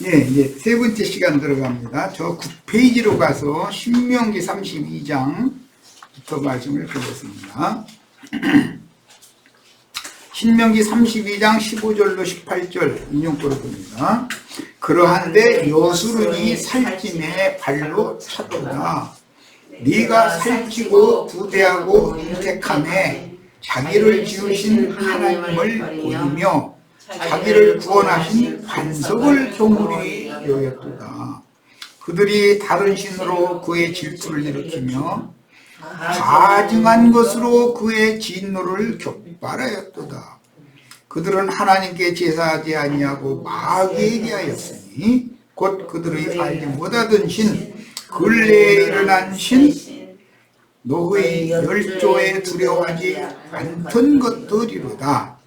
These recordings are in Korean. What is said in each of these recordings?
예, 이제 세 번째 시간 들어갑니다. 저 9페이지로 가서 신명기 32장부터 말씀을 드리겠습니다. 신명기 32장 15절로 18절 인용토록 봅니다. 그러한데 여수run이 살찜에 발로 찼도다. 네가 살찌고 부대하고 인색함에 자기를 지으신 하나님을 보이며 자기를 구원하신 반석을 교물이 여겼도다. 그들이 다른 신으로 그의 질투를 일으키며 가증한 것으로 그의 진노를 격발하였도다. 그들은 하나님께 제사하지 아니하고 마귀에게 하였으니 곧 그들의 알지 못하던 신, 근래에 일어난 신, 노의 열조에 두려워하지 않던 것들이로다.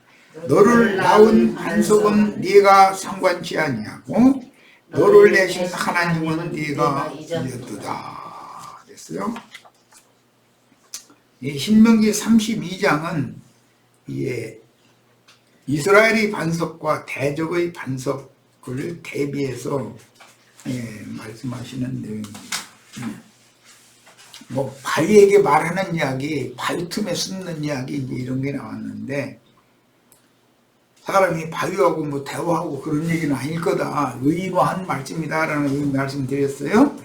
너를 낳은 반석은 네가 상관치 아니하고 너를 내신 하나님은 네가 이었도다. 됐어요? 이 신명기 32장은 이스라엘의 반석과 대적의 반석을 대비해서 말씀하시는 내용입니다. 뭐 바위에게 말하는 이야기, 바위 틈에 숨는 이야기 이제 이런 게 나왔는데, 사람이 바위하고 뭐 대화하고 그런 얘기는 아닐 거다. 의도한 말씀이다라는 말씀 드렸어요.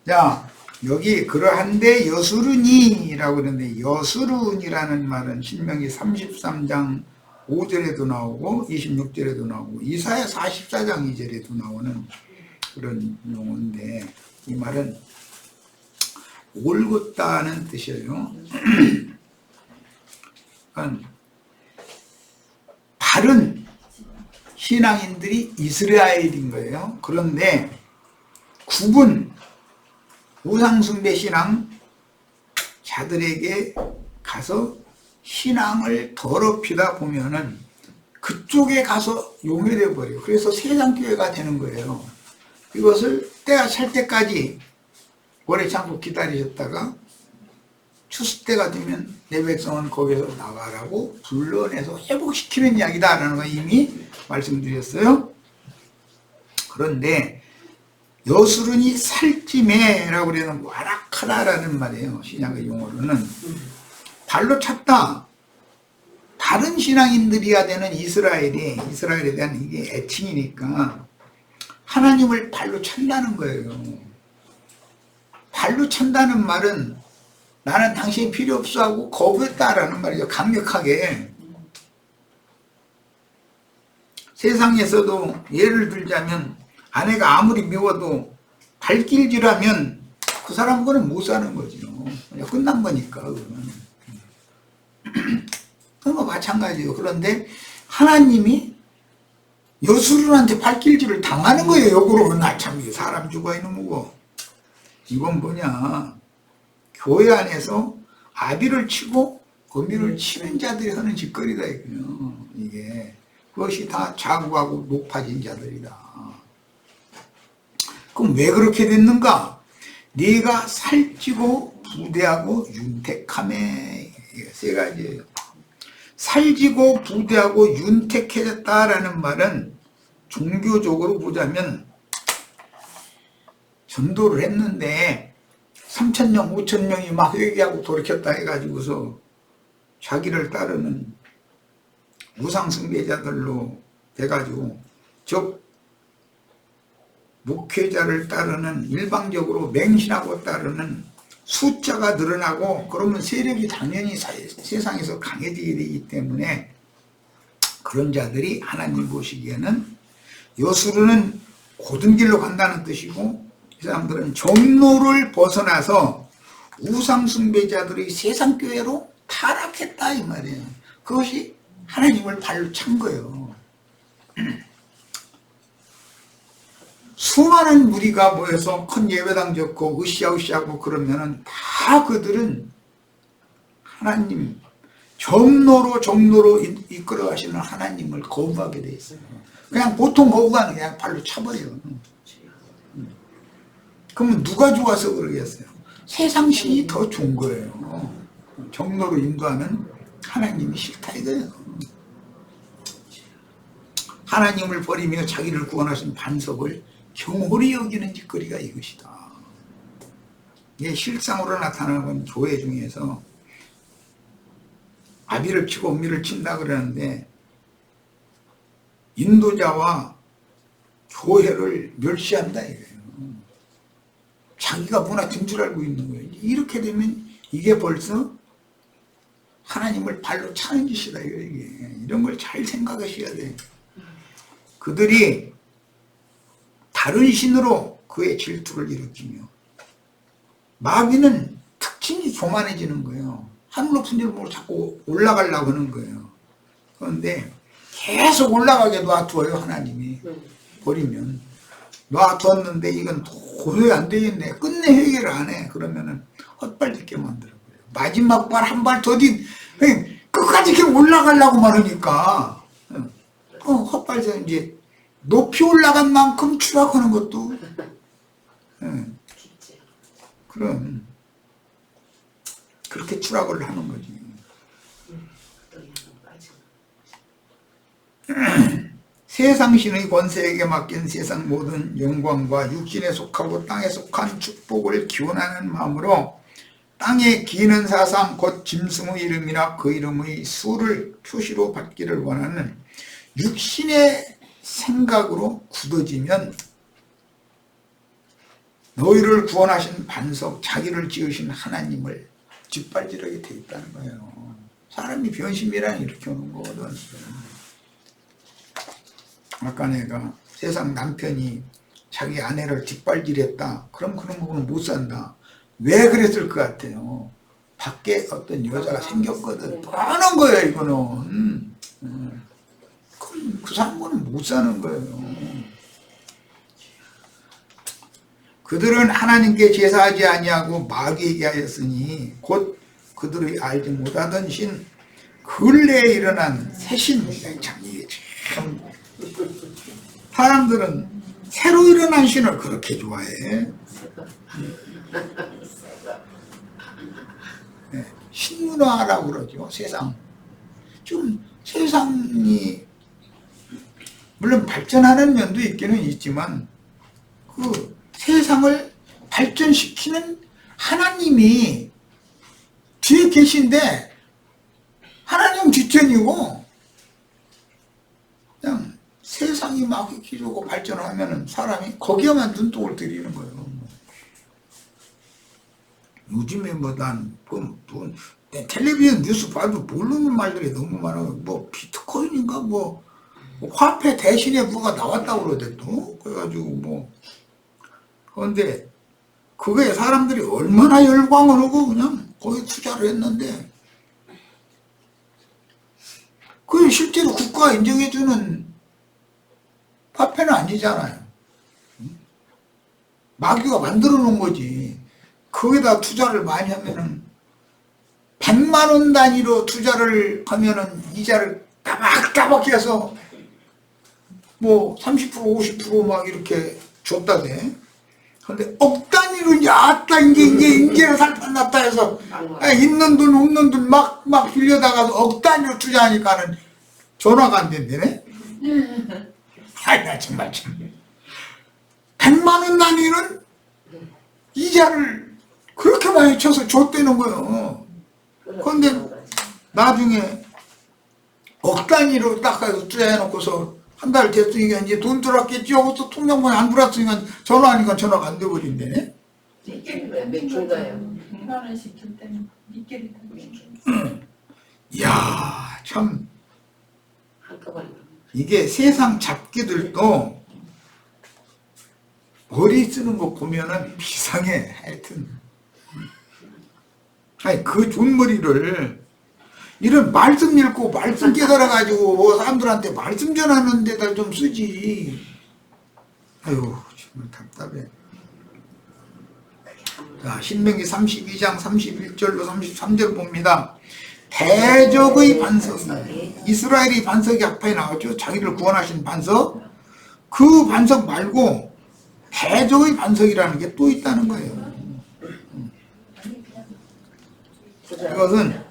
자, 여기 그러한데 여수run이라고 그러는데, 여수run이라는 말은 신명기 33장 5절에도 나오고 26절에도 나오고 이사야 44장 2절에도 나오는 그런 용어인데, 이 말은 올곧다는 뜻이에요. 다른 신앙인들이 이스라엘인 거예요. 그런데 우상숭배 신앙 자들에게 가서 신앙을 더럽히다 보면은 그쪽에 가서 용해돼 버려요. 그래서 세상교회가 되는 거예요. 이것을 때가 찰 때까지 오래 참고 기다리셨다가 추수 때가 되면 내 백성은 거기서 나가라고 불러내서 회복시키는 이야기다라는 거 이미 말씀드렸어요. 그런데 여수run이 살찜에라고 그러는 완악하다라는 말이에요. 신약의 용어로는 발로 찼다. 다른 신앙인들이야 되는 이스라엘에 대한 이게 애칭이니까 하나님을 발로 찬다는 거예요. 발로 찬다는 말은 나는 당신이 필요 없어 하고 거부했다라는 말이죠. 강력하게. 세상에서도 예를 들자면 아내가 아무리 미워도 발길질하면 그 사람은 그건 못 사는 거죠. 그냥 끝난 거니까. 그건 마찬가지예요. 그런데 하나님이 여수run한테 발길질을 당하는 거예요. 역으로. 나 참 사람 죽어 있는 거고. 이건 뭐냐, 교회 안에서 아비를 치고 어미를 치는 자들이 하는 짓거리다 이거요. 이게 그것이 다 자국하고 높아진 자들이다. 그럼 왜 그렇게 됐는가? 네가 살찌고 부대하고 윤택함에, 세 가지예요. 살찌고 부대하고 윤택해졌다라는 말은 종교적으로 보자면 전도를 했는데 3,000명, 5,000명이 막 회개하고 돌이켰다 해가지고서 자기를 따르는 우상숭배자들로 돼가지고, 즉 목회자를 따르는 일방적으로 맹신하고 따르는 숫자가 늘어나고, 그러면 세력이 당연히 세상에서 강해지게 되기 때문에 그런 자들이 하나님 보시기에는 여수run은 고든 길로 간다는 뜻이고, 이 사람들은 정로를 벗어나서 우상숭배자들의 세상교회로 타락했다 이 말이에요. 그것이 하나님을 발로 찬 거예요. 수많은 무리가 모여서 큰 예배당 짓고 으쌰으쌰하고 그러면은 다 그들은 하나님 정로로 이끌어 가시는 하나님을 거부하게 돼 있어요. 그냥 보통 거부하는 그냥 발로 차버려요. 그러면 누가 좋아서 그러겠어요? 세상 신이 더 좋은 거예요. 정로로 인도하는 하나님이 싫다 이거예요. 하나님을 버리며 자기를 구원하신 반석을 경홀히 여기는 짓거리가 이것이다. 이게 실상으로 나타나는 교회 중에서 아비를 치고 엄미를 친다 그러는데 인도자와 교회를 멸시한다 이거예요. 자기가 문화된 줄 알고 있는 거예요. 이렇게 되면 이게 벌써 하나님을 발로 차는 짓이다 이게. 이런 걸 잘 생각하셔야 돼요. 그들이 다른 신으로 그의 질투를 일으키며 마귀는 특징이 교만해지는 거예요. 하늘 높은 줄 모르고 자꾸 올라가려고 하는 거예요. 그런데 계속 올라가게 놔두어요. 하나님이 버리면 놔두었는데 이건 도저히 안 되겠네. 끝내 해결을 안 해. 그러면은 헛발짓게 만들어버려요. 마지막 발 한 발 더딘 끝까지 이렇게 올라가려고만 하니까 헛발에서 이제 높이 올라간 만큼 추락하는 것도 그럼 그렇게 추락을 하는 거지. 세상신의 권세에게 맡긴 세상 모든 영광과 육신에 속하고 땅에 속한 축복을 기원하는 마음으로 땅에 기는 사상 곧 짐승의 이름이나 그 이름의 수를 표시로 받기를 원하는 육신의 생각으로 굳어지면 너희를 구원하신 반석 자기를 지으신 하나님을 짓밟으려게 돼 있다는 거예요. 사람이 변심이란 이렇게 오는 거거든. 아까 내가 세상 남편이 자기 아내를 뒷발질했다. 그럼 그런 부분은 못 산다. 왜 그랬을 것 같아요? 밖에 어떤 여자가 생겼거든. 뻔한 거예요 이거는. 그 사람은 못 사는 거예요. 그들은 하나님께 제사하지 아니하고 마귀에게 하였으니 곧 그들의 알지 못하던 신 근래에 일어난 새신입니다. 참 이게 참 사람들은 새로 일어난 신을 그렇게 좋아해. 네, 신문화라고 그러죠. 세상. 좀 세상이 물론 발전하는 면도 있기는 있지만 그 세상을 발전시키는 하나님이 뒤에 계신데 하나님 뒷전이고 그냥 세상이 막 기르고 발전하면은 사람이 거기에만 눈독을 들이는 거예요. 요즘에 텔레비전 뉴스 봐도 모르는 말들이 너무 많아요. 뭐 비트코인인가 뭐 화폐 대신에 뭐가 나왔다고 그러대 또 그래가지고 뭐 그런데 그거에 사람들이 얼마나 열광을 하고 그냥 거기 투자를 했는데 그게 실제로 국가가 인정해주는 화폐는 아니잖아요. 마귀가 만들어 놓은 거지. 거기다 투자를 많이 하면은 100만 원 단위로 투자를 하면은 이자를 따박따박 해서 뭐 30% 50% 막 이렇게 줬다대. 근데 억 단위로 야따 이제는 살판났다 해서 있는 돈 없는 돈 막 빌려다가서 억 단위로 투자하니까는 전화가 안 된대네. 아이 나 정말 참 100만 원 단위는 이자를 그렇게 많이 쳐서 줬다는 거예요. 그런데 나중에 억 단위로 딱 해서 투자해놓고서 한 달 됐으니까 이제 돈 들어왔겠지 하고 또 통장번호 안 들어왔으니까 전화하니까 전화가 안 돼버린대. 몇 줄가요? 100만 원씩 줄 때는 미끼를 이야 참 한꺼번에. 이게 세상 잡기들도 머리 쓰는 거 보면은 비상해. 하여튼 아니 그 존머리를 이런 말씀 읽고 말씀 깨달아가지고 사람들한테 말씀 전하는 데다 좀 쓰지. 아유 정말 답답해. 자 신명기 32장 31절로 33절 봅니다. 대적의 반석, 이스라엘이 반석이 앞에 나왔죠. 자기를 구원하신 반석. 그 반석 말고 대적의 반석이라는 게 또 있다는 거예요. 이것은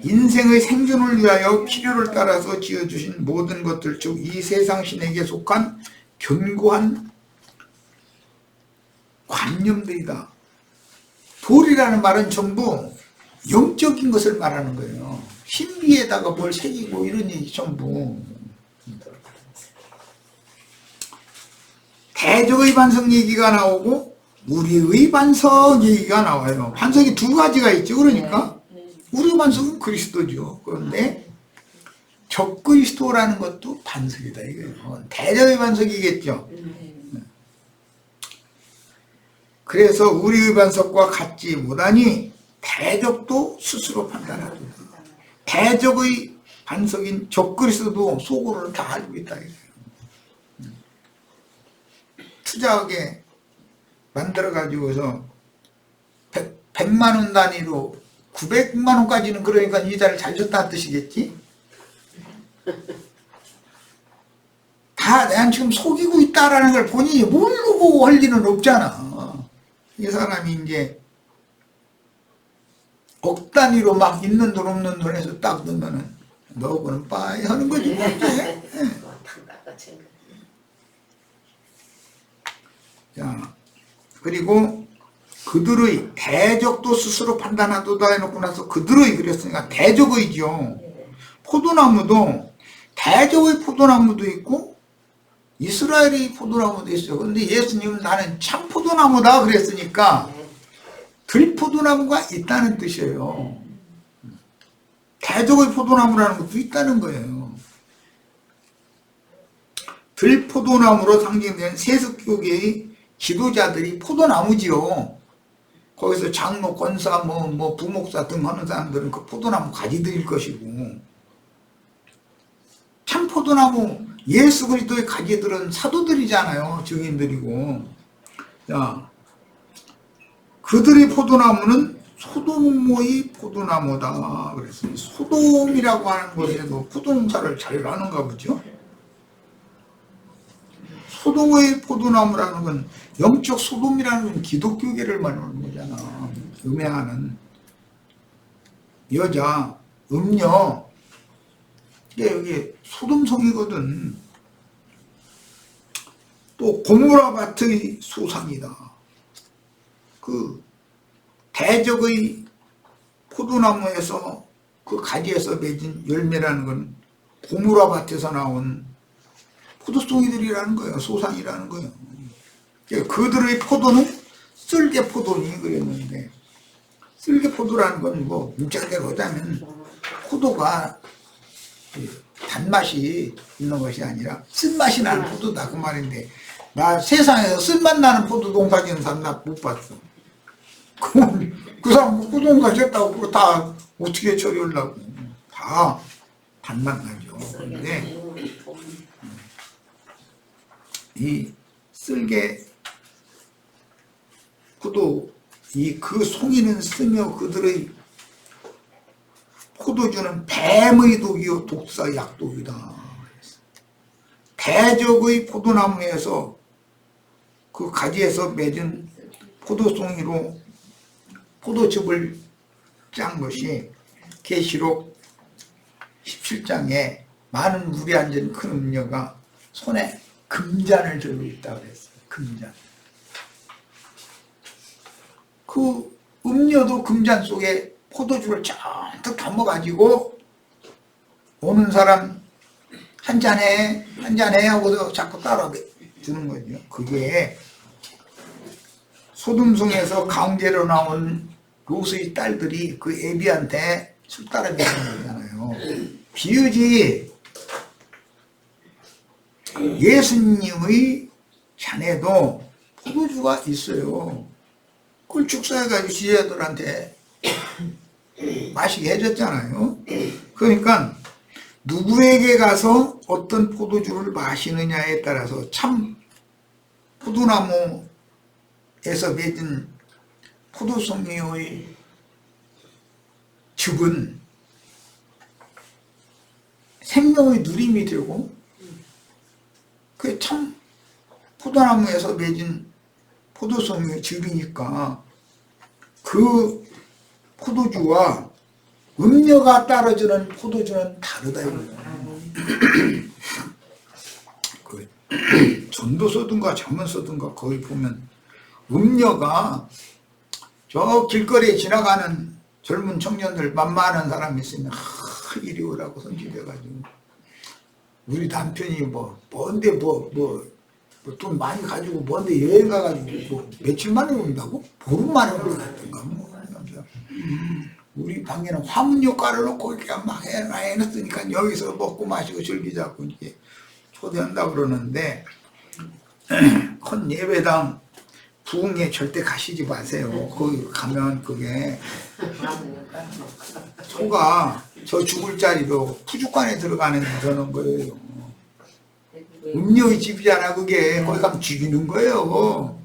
인생의 생존을 위하여 필요를 따라서 지어주신 모든 것들, 즉 이 세상 신에게 속한 견고한 관념들이다. 도리라는 말은 전부 영적인 것을 말하는 거예요. 신비에다가 뭘 새기고 이런 얘기 전부. 대적의 반석 얘기가 나오고 우리의 반석 얘기가 나와요. 반석이 두 가지가 있죠. 그러니까 우리의 반석은 그리스도죠. 그런데 적그리스도라는 것도 반석이다 이거예요. 대적의 반석이겠죠. 그래서 우리의 반석과 같지 못하니 대적도 스스로 판단하죠. 대적의 반석인 적그리스도도 속으로는 다 알고 있다 이거예요. 투자하게 만들어가지고서 100만 원 단위로 900만 원까지는 그러니까 이자를 잘 줬다는 뜻이겠지? 다 내가 지금 속이고 있다라는 걸 본인이 모르고 할 일은 없잖아. 이 사람이 이제 억 단위로 막 있는 돈 없는 돈에서 딱 넣으면은 너하고는 빠이 하는 거지. 이제. 자, 그리고 그들의 대적도 스스로 판단하도다 해놓고 나서 그들의 그랬으니까 대적의죠. 포도나무도 대적의 포도나무도 있고 이스라엘의 포도나무도 있어요. 그런데 예수님은 나는 참 포도나무다 그랬으니까 들포도나무가 있다는 뜻이에요. 대적의 포도나무라는 것도 있다는 거예요. 들포도나무로 상징된 세습교계의 지도자들이 포도나무지요. 거기서 장로, 권사, 부목사 등 하는 사람들은 그 포도나무 가지들일 것이고, 참 포도나무 예수 그리스도의 가지들은 사도들이잖아요. 증인들이고. 자, 그들의 포도나무는 소돔의 포도나무다 그랬어요. 소돔이라고 하는 곳에도 포도농사를 잘 하는가 보죠. 소돔의 포도나무라는 건 영적 소돔이라는 건 기독교계를 말하는 거잖아. 음행하는 여자, 음녀, 이게 여기 소돔성이거든. 또 고모라밭의 소상이다. 그 대적의 포도나무에서 그 가지에서 맺은 열매라는 건 고모라밭에서 나온 포도송이들이라는 거예요. 소상이라는 거예요. 그들의 포도는 쓸개포도니 그랬는데, 쓸개포도라는 건 뭐 문자대로 하자면 포도가 단맛이 있는 것이 아니라 쓴맛이 나는 포도다 그 말인데, 나 세상에서 쓴맛 나는 포도 농사 지는 사람 나 못 봤어. 그 사람 포도 농사 지었다고 그거 다 어떻게 처리하려고. 다 단맛 나죠. 그런데 이 쓸개 포도 그 송이는 쓰며 그들의 포도주는 뱀의 독이요 독사 약독이다. 대적의 포도나무에서 그 가지에서 맺은 포도송이로 포도즙을 짠 것이 계시록 17장에 많은 물이 앉은 큰 음녀가 손에 금잔을 들고 있다고 그랬어요. 금잔. 그 음녀도 금잔 속에 포도주를 잔뜩 담아가지고 오는 사람 한잔해 하고서 자꾸 따라 주는 거죠. 그게 소돔성에서 강제로 나온 롯의 딸들이 그 애비한테 술 따라 주는 거잖아요. 비유지. 예수님의 잔에도 포도주가 있어요. 그걸 축사해가지고 지혜들한테 마시게 해줬잖아요. 그러니까 누구에게 가서 어떤 포도주를 마시느냐에 따라서 참 포도나무에서 맺은 포도송이의 즙은 생명의 누림이 되고, 그 참 포도나무에서 맺은 포도송이의 즙이니까 그 포도주와 음녀가 따라주는 포도주는 다르다 이거예요. 그 전도서든가 잠언서든가 거기 보면 음녀가 저 길거리에 지나가는 젊은 청년들 만만한 사람이 있으면 이리 오라고 손짓해가지고 우리 남편이 뭔데 돈 많이 가지고 뭔데 여행 가가지고 며칠 만에 온다고? 보름 만에 온다든가 우리 방에는 화문역 깔아놓고 이렇게 막 해놨으니까 여기서 먹고 마시고 즐기자고 이렇게 초대한다 그러는데 큰 예배당 부흥회 절대 가시지 마세요. 거기 가면 그게 소가 저 죽을 자리로 푸주간에 들어가는 저는 거예요. 음료의 집이잖아 그게. 거기 가면 죽이는 거예요.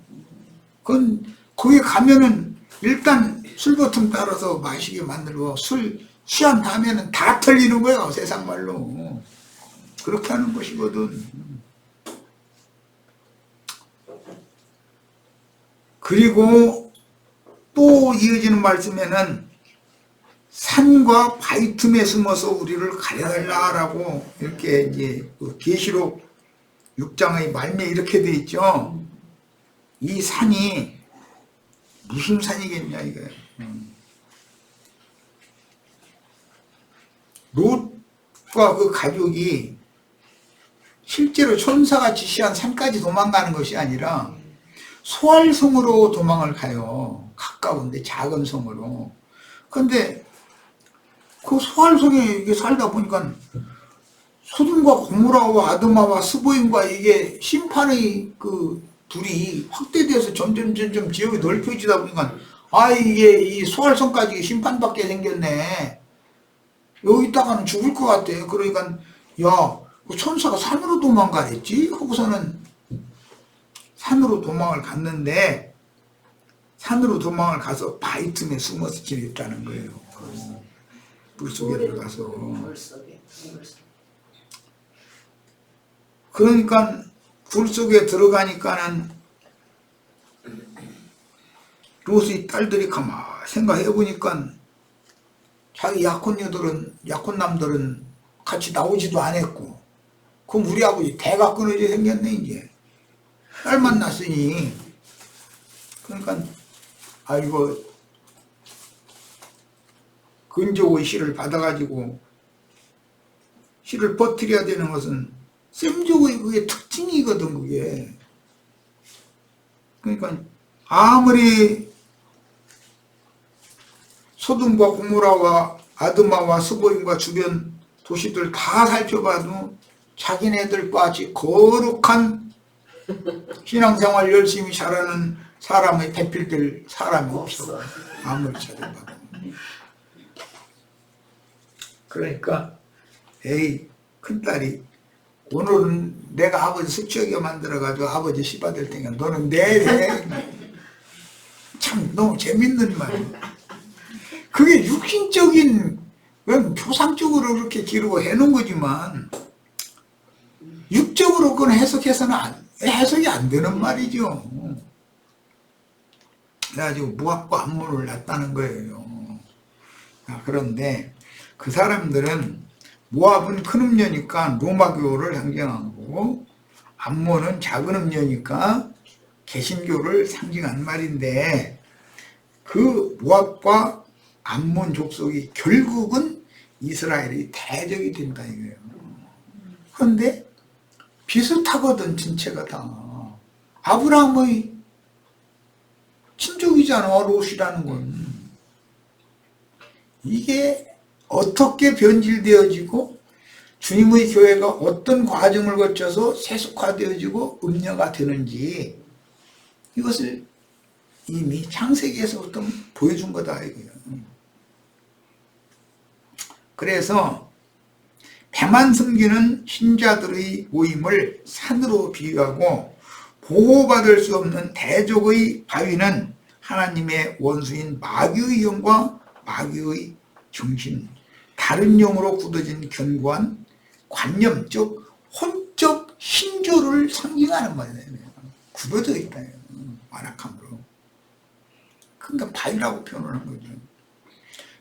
그건 거기 가면은 일단 술버튼 따라서 마시게 만들고 술 취한 다음에는 다 털리는 거예요. 세상 말로. 그렇게 하는 것이거든. 그리고 또 이어지는 말씀에는 산과 바위 틈에 숨어서 우리를 가려달라라고 이렇게 이제 그 계시록 6장의 말미에 이렇게 돼 있죠. 이 산이 무슨 산이겠냐 이거예요. 롯과 그 가족이 실제로 천사가 지시한 산까지 도망가는 것이 아니라 소알성으로 도망을 가요. 가까운데 작은 성으로. 근데 그 소알성에 이게 살다 보니까 소돔과 고모라와 아드마와 스보임과 이게 심판의 그 불이 확대돼서 점점 지역이 넓혀지다 보니까 이게 이 소알성까지 심판받게 생겼네. 여기다가는 죽을 것 같아. 그러니까 그 천사가 산으로 도망가랬지? 하고서는 산으로 도망을 갔는데 산으로 도망을 가서 바위 틈에 숨어서 지냈다는 거예요. 물속에 들어가서. 그러니까 굴속에 들어가니까는 롯의 딸들이 가만히 생각해 보니까 자기 약혼남들은 같이 나오지도 않았고 그럼 우리 아버지 대가 끊어져 생겼네 이제. 딸만 낳았으니. 그러니까 이거 근조의 씨를 받아가지고 씨를 퍼뜨려야 되는 것은 셈족의 그게 특징이거든 그게. 그러니까 아무리 소돔과 고모라와 아드마와 스보임과 주변 도시들 다 살펴봐도 자기네들까지 거룩한 신앙생활 열심히 잘하는 사람의 대필될 사람이 없어. 아무리 찾아봐도. 그러니까 큰딸이 오늘은 내가 아버지 숙취하게 만들어가지고 아버지 시 받을 테니까 너는 내래. 참 너무 재밌는 말이야. 그게 육신적인 표상적으로 그렇게 기르고 해놓은 거지만 육적으로 그건 해석해서는 해석이 안 되는 말이죠. 그래가지고 모압과 암몬을 낳았다는 거예요. 그런데 그 사람들은 모압은 큰 음녀니까 로마교를 상징한 거고 암몬은 작은 음녀니까 개신교를 상징한 말인데 그 모압과 암몬 족속이 결국은 이스라엘이 대적이 된다 이거예요. 그런데 비슷하거든 진체가 다. 아브라함의 친족이잖아 롯이라는 건. 이게 어떻게 변질되어지고 주님의 교회가 어떤 과정을 거쳐서 세속화되어지고 음녀가 되는지 이것을 이미 창세기에서부터 보여준 거다 이거예요. 그래서 배만 섬기는 신자들의 모임을 산으로 비유하고 보호받을 수 없는 대적의 바위는 하나님의 원수인 마귀의 영과 마귀의 정신, 다른 영으로 굳어진 견고한 관념, 즉 혼적 신조를 상징하는 말이에요. 굳어져 있다. 완악함으로. 그러니까 바위라고 표현을 한 거죠.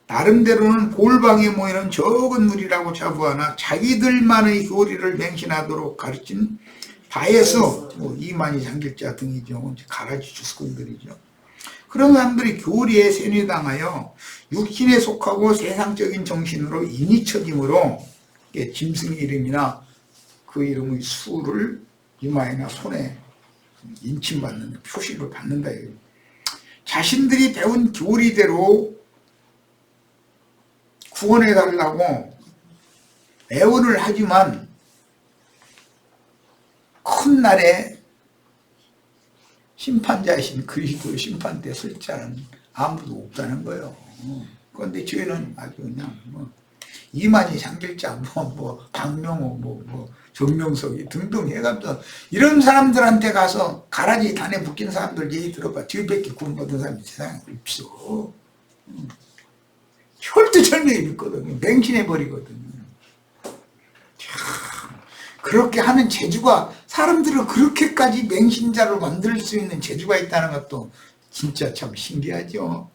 나름대로는 골방에 모이는 적은 무리라고 자부하나 자기들만의 교리를 맹신하도록 가르친 바에서 뭐 이만희 장길자 등이죠. 가라지 주스꾼들이죠. 그런 사람들이 교리에 세뇌당하여 육신에 속하고 세상적인 정신으로 인위처짐으로 짐승의 이름이나 그 이름의 수를 이마에나 손에 인침받는 표시를 받는다. 자신들이 배운 교리대로 구원해달라고 애원을 하지만 큰 날에 심판자이신 그리스도 심판 때 설 자는 아무도 없다는 거예요. 그런데 저희는 아주 그냥 이만희 장길자 박명호 정명석이 등등 해가면서 이런 사람들한테 가서 가라지 단에 묶인 사람들 얘기 들어봐. 뒤밖에 구원받은 사람이 세상에 없어. 혈투절명이 믿거든요. 맹신해버리거든요. 그렇게 하는 재주가, 사람들을 그렇게까지 맹신자로 만들 수 있는 재주가 있다는 것도 진짜 참 신기하죠.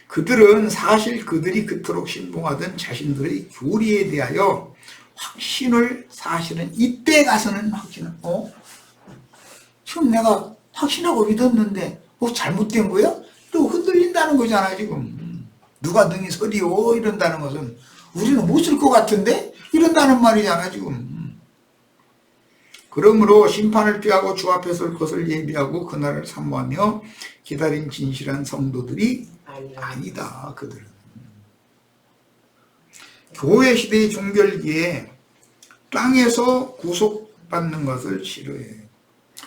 그들은 사실 그들이 그토록 신봉하던 자신들의 교리에 대하여 확신을, 사실은 이때 가서는 확신을, 지금 내가 확신하고 믿었는데 잘못된 거야? 또 흔들린다는 거잖아 지금. 누가 능히 서리오 이런다는 것은 우리는 못 쓸 것 같은데 이런다는 말이잖아 지금. 그러므로 심판을 피하고 주 앞에 설 것을 예비하고 그날을 사모하며 기다린 진실한 성도들이 아니다. 그들은 교회 시대의 종결기에 땅에서 구속받는 것을 싫어해.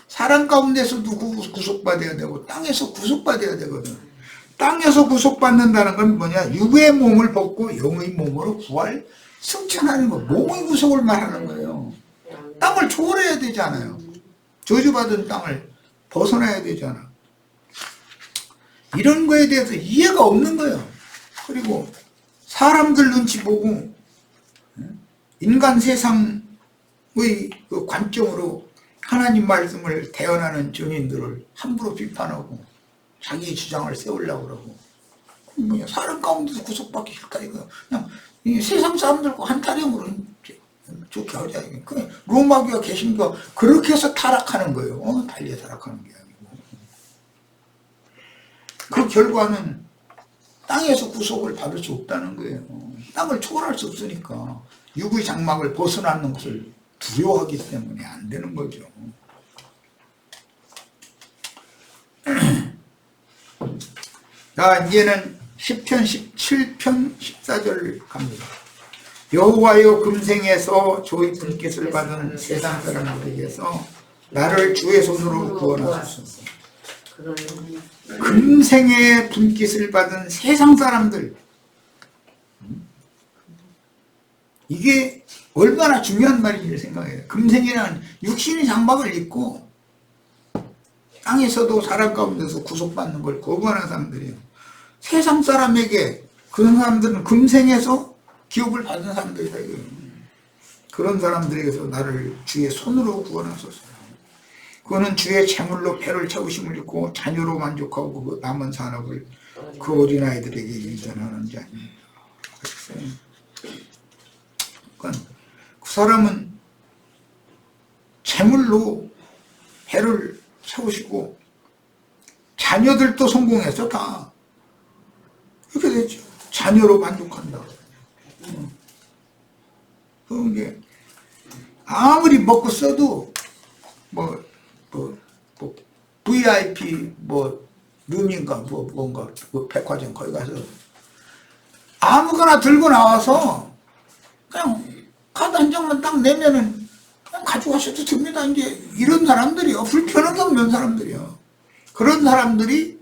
사람 가운데서도 구속받아야 되고 땅에서 구속받아야 되거든. 땅에서 구속받는다는 건 뭐냐? 육의 몸을 벗고 영의 몸으로 부활 승천하는 거. 몸의 구속을 말하는 거예요. 땅을 초월해야 되잖아요. 저주받은 땅을 벗어나야 되잖아. 이런 거에 대해서 이해가 없는 거예요. 그리고 사람들 눈치 보고 인간 세상의 그 관점으로 하나님 말씀을 대언하는 증인들을 함부로 비판하고 자기의 주장을 세우려고 그러고, 뭐냐, 사람 가운데서 구속받기 싫다 이거. 그냥 이 세상 사람들과 한 타령으로 좋게 하자. 그냥 로마교와 개신교가 그렇게 해서 타락하는 거예요. 달리 타락하는 게 아니고. 그 결과는 땅에서 구속을 받을 수 없다는 거예요. 땅을 초월할 수 없으니까 육의 장막을 벗어나는 것을 두려워하기 때문에 안 되는 거죠. 자, 이제는 10편 17편 14절 갑니다. 여호와여, 금생에서 조의 분깃을 받은 세상 사람들에게서 나를 주의 손으로 구원하소서. 금생의 분깃을 받은 세상 사람들, 이게 얼마나 중요한 말인지 생각해요. 금생이라는 육신의 장막을 입고 땅에서도 사람 가운데서 구속받는 걸 거부하는 사람들이에요. 세상 사람에게, 그런 사람들은 금생에서 기업을 받은 사람들이다. 그런 사람들에게서 나를 주의 손으로 구원하소서. 그거는 주의 재물로 배를 채우심을 입고 자녀로 만족하고 그 남은 산업을 그 어린아이들에게 유전하는 자 아닙니다. 그러니까 그 사람은 재물로 배를 채우시고 자녀들도 성공해서 다 이렇게 됐죠. 자녀로 만족한다. 그게 아무리 먹고 써도 VIP 룸인가 뭔가 백화점 거기 가서 아무거나 들고 나와서 그냥 카드 한 장만 딱 내면은 그냥 가져가셔도 됩니다. 이제 이런 사람들이요. 불편한 게 없는 사람들이요. 그런 사람들이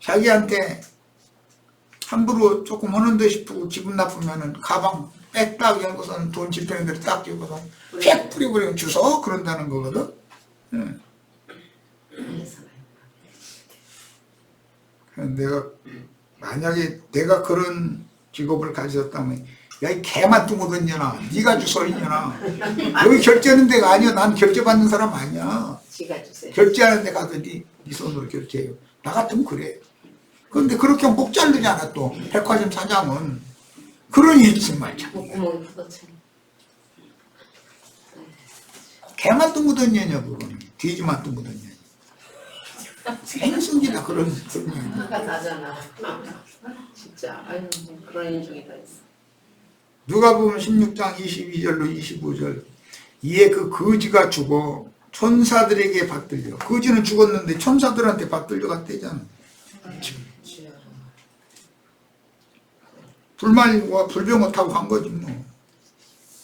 자기한테 함부로 조금 하는 듯 싶고 기분 나쁘면은 가방 빽딱 연고선 돈 지폐는 대로 딱 집어서 팩 뿌려버리면 주워 그런다는 거거든. 내가 만약에 내가 그런 직업을 가졌다면 야, 이 개만 뚱거든 년아, 네가 주소 이년아. 여기 결제하는 데가 아니야. 난 결제받는 사람 아니야. 지가 주세요. 결제하는 데 가서 네 손으로 결제해요. 나 같으면 그래. 그런데 그렇게 목 자르잖아 또 백화점 사장은. 그러니 정말 참. 목구멍이 부딪혀. 개만 둥그던 년이야 그거는. 돼지만 둥그던 년. 생승기나 그런 년. 화가 나잖아. 진짜 아유 그런 인종이 다 있어. 누가 보면 16장 22절로 25절 이에 그 거지가 죽어 천사들에게 받들려. 거지는 죽었는데 천사들한테 받들려 갔대잖아. 불말과 불병어 타고 간 거지 뭐.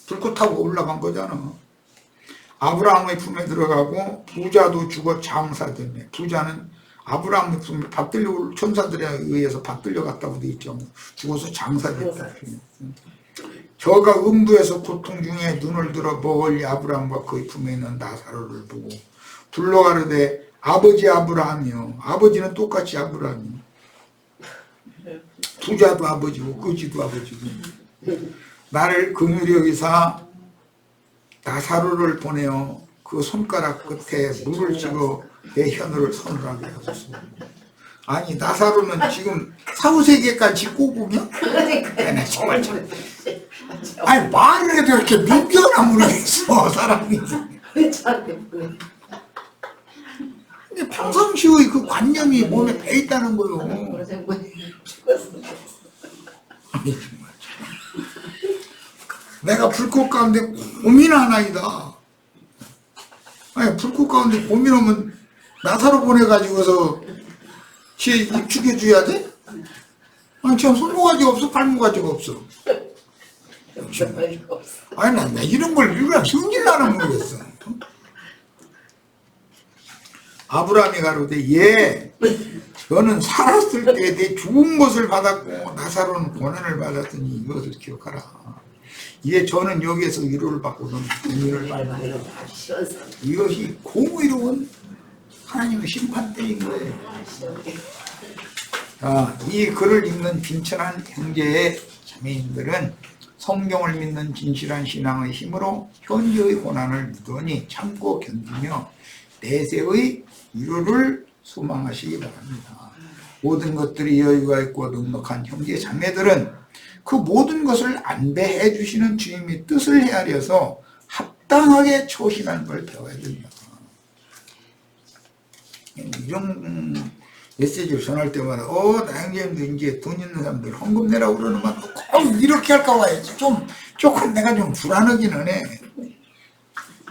불꽃 타고 올라간 거잖아. 아브라함의 품에 들어가고 부자도 죽어 장사되며. 부자는 아브라함의 품에 받들려 천사들에 의해서 받들려 갔다고 돼 있죠. 죽어서 장사됐다. 저가 음부에서 고통 중에 눈을 들어 멀리 아브라함과 그의 품에 있는 나사로를 보고 불러가르되 아버지 아브라함이요. 아버지는 똑같이 아브라함이요. 부자도 아버지고 거지도 아버지고 나를 긍휼히 여기사 나사로를 보내어 그 손가락 끝에 물을 찍어 내 혀를 서늘하게 하소서. 아니 나사로는 지금 사후세계까지 꼬부며? 나 정말 참. 아니 말을 해도 이렇게 민겨나 모르겠어 사람이. 왜 저한테 보내? 근데 평상시의 그 관념이 몸에 배 있다는 거요. 그래서 죽었어. 아니 정말 내가 불꽃 가운데 고민하나이다. 아니 불꽃 가운데 고민하면 나사로 보내가지고서 쟤 입 죽여줘야 돼? 아니 쟤 손모가지가 없어 발모가지가 없어. 아니 나 이런 걸 일부러 성질나는 모르겠어. 아브라함이 가로되 예 너는 살았을 때 내 좋은 것을 받았고 나사로는 고난을 받았더니 이것을 기억하라. 예 저는 여기에서 위로를 받고 너는 공의를 받는다. 이것이 공의로운 하나님의 심판대인 거예요. 이 글을 읽는 빈천한 형제의 자매님들은 성경을 믿는 진실한 신앙의 힘으로 현재의 고난을 믿으니 참고 견디며 내세의 위로를 소망하시기 바랍니다. 모든 것들이 여유가 있고 넉넉한 형제 자매들은 그 모든 것을 안배해 주시는 주님의 뜻을 헤아려서 합당하게 처신하는 걸 배워야 됩니다. 이런 메시지를 전할 때마다 나 형제님도 이제 돈 있는 사람들 헌금 내라고 그러는 건 꼭 이렇게 할까 봐 조금 내가 좀 불안하기는 해.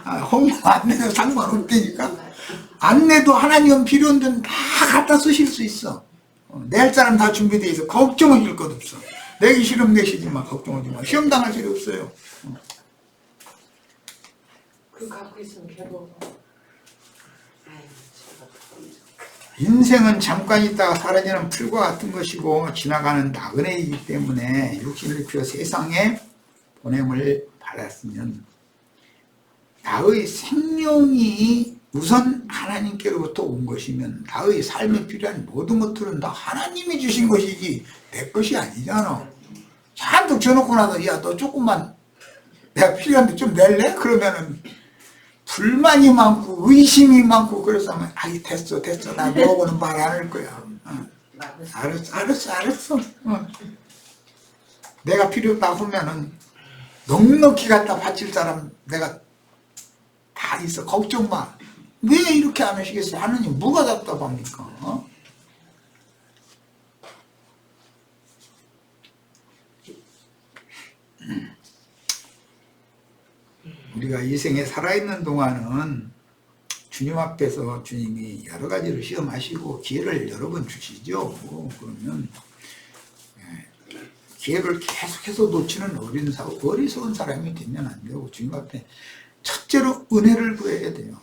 헌금 안 내도 상관없다니까. 안 내도 하나님은 필요한 데는 다 갖다 쓰실 수 있어. 낼 사람 다 준비되어 있어. 걱정하실 것 없어. 내기 싫으면 내시지 마. 걱정하지 마. 시험 당할 필요 없어요. 그 갖고 있으면 괴로워. 인생은 잠깐 있다가 사라지는 풀과 같은 것이고 지나가는 나그네이기 때문에 육신을 입혀 세상에 보냄을 받았으면 나의 생명이 우선 하나님께로부터 온 것이면 나의 삶에 필요한 모든 것들은 다 하나님이 주신 것이지 내 것이 아니잖아. 잔뜩 줘놓고 나서 야 너 조금만 내가 필요한데 좀 낼래? 그러면은 불만이 많고 의심이 많고 그래서 하면 아이 됐어 나 너하고는 말 안 할 거야. 알았어. 내가 필요 없다 하면은 넉넉히 갖다 바칠 사람 내가 다 있어. 걱정 마. 왜 이렇게 안 하시겠어? 하느님 뭐가 답답합니까? 우리가 이 생에 살아있는 동안은 주님 앞에서 주님이 여러 가지를 시험하시고 기회를 여러 번 주시죠. 그러면 기회를 계속해서 놓치는 어리석은 사람이 되면 안 되고 주님 앞에 첫째로 은혜를 구해야 돼요.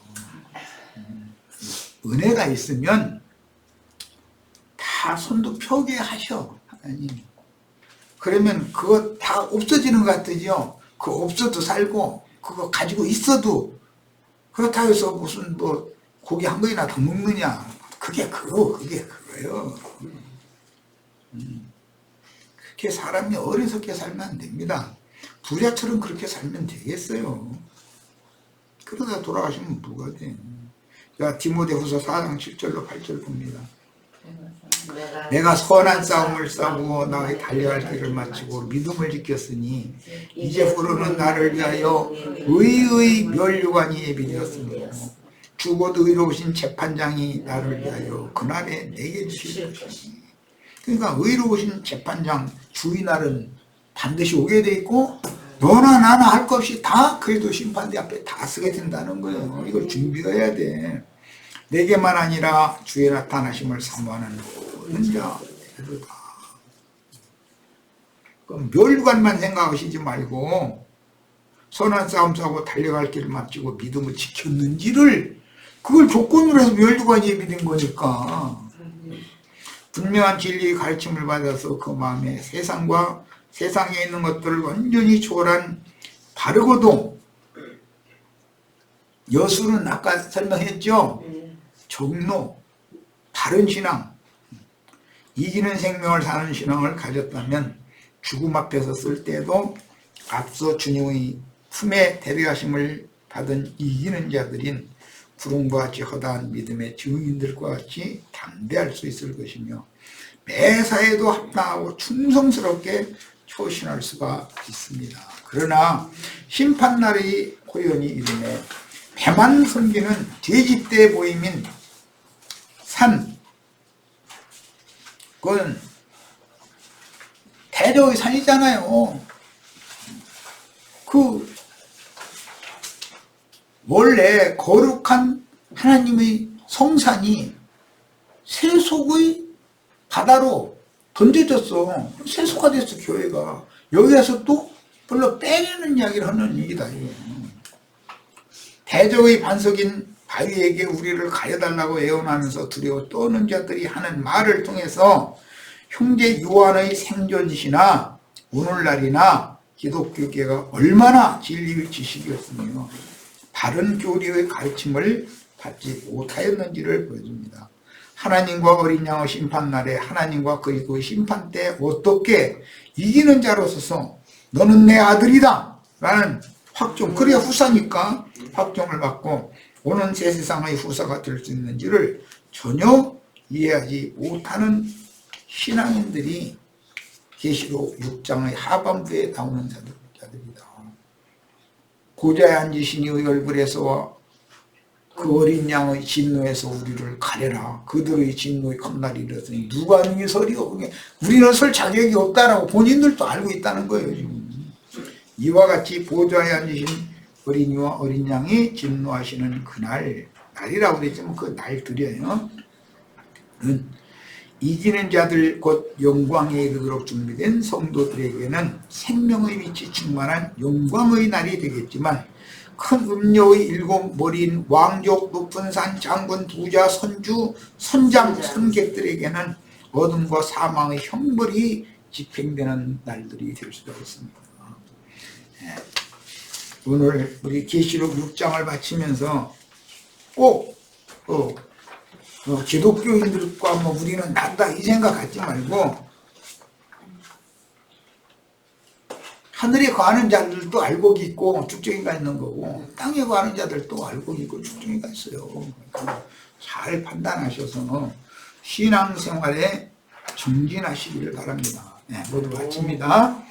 은혜가 있으면 다 손도 펴게 하셔 하나님이. 그러면 그거 다 없어지는 것 같으죠. 그거 없어도 살고 그거 가지고 있어도 그렇다고 해서 무슨 뭐 고기 한 거이나 더 먹느냐. 그게 그거예요. 그렇게 사람이 어리석게 살면 안 됩니다. 부자처럼 그렇게 살면 되겠어요. 그러다 돌아가시면 뭐가 돼. 자, 디모데후서 4장 7절로 8절 봅니다. 내가 선한 싸움을 싸고 나의 달려갈 길을 마치고 믿음을 지켰으니 이제부로는 나를 위하여 의의 멸류관이 예비되었으며 죽어도 의로우신 재판장이 나를 위하여 그날에 내게 주실 것이니. 그러니까 의로우신 재판장 주의 날은 반드시 오게 돼 있고 너나 나나 할 것 없이 다 그래도 심판대 앞에 다 서게 된다는 거예요. 이걸 준비해야 돼. 내게만 아니라 주의 나타나심을 사모하는 모든 자들이다. 그럼 멸관만 생각하시지 말고 선한 싸움 싸고 달려갈 길을 마치고 믿음을 지켰는지를 그걸 조건으로 해서 멸관이 예비된 거니까. 분명한 진리의 가르침을 받아서 그 마음에 세상과 세상에 있는 것들을 완전히 초월한 바르고도 여술은 아까 설명했죠. 정로, 바른 신앙, 이기는 생명을 사는 신앙을 가졌다면 죽음 앞에서 쓸 때도 앞서 주님의 품에 데려가심을 받은 이기는 자들인 구름과 같이 허다한 믿음의 증인들과 같이 담대할 수 있을 것이며 매사에도 합당하고 충성스럽게 초신할 수가 있습니다. 그러나 심판날의 호연이 이름에 배만 섬기는 돼지떼 모임인 산, 그건 대저의 산이잖아요. 그 원래 거룩한 하나님의 성산이 세속의 바다로 던져졌어. 세속화 됐어, 교회가. 여기에서 또 별로 빼내는 이야기를 하는 얘기다. 대적의 반석인 바위에게 우리를 가려달라고 애원하면서 두려워 떠는 자들이 하는 말을 통해서 형제 요한의 생존시나 오늘날이나 기독교계가 얼마나 진리의 지식이었으며 바른 교리의 가르침을 받지 못하였는지를 보여줍니다. 하나님과 어린 양의 심판날에 하나님과 그리고 심판 때 어떻게 이기는 자로 서서 너는 내 아들이다 라는 확정, 그래야 후사니까 확정을 받고 오는 새 세상의 후사가 될 수 있는지를 전혀 이해하지 못하는 신앙인들이 계시록 6장의 하반부에 나오는 자들이다. 고자에 앉으신 이의 얼굴에서 그 어린 양의 진노에서 우리를 가려라. 그들의 진노의 컵날이 이르렀으니 누가 능히 서리오. 우리는 설 자격이 없다라고 본인들도 알고 있다는 거예요. 지금. 이와 같이 보좌에 앉으신 어린이와 어린 양이 진노하시는 그날, 날이라고 그랬지만 그 날들이에요. 이기는 자들 곧 영광에 이르도록 준비된 성도들에게는 생명의 빛이 충만한 영광의 날이 되겠지만 큰 음료의 일곱 머리인 왕족, 높은 산, 장군, 부자, 선주, 선장, 선객들에게는 어둠과 사망의 형벌이 집행되는 날들이 될 수가 있습니다. 오늘 우리 계시록 6장을 마치면서 꼭 기독교인들과 우리는 낫다 이 생각 갖지 말고 하늘에 거하는 자들도 알고 있고 축정이가 있는 거고 땅에 거하는 자들도 알고 있고 축정이가 있어요. 그러니까 잘 판단하셔서 신앙생활에 정진하시기를 바랍니다. 네, 모두 마칩니다.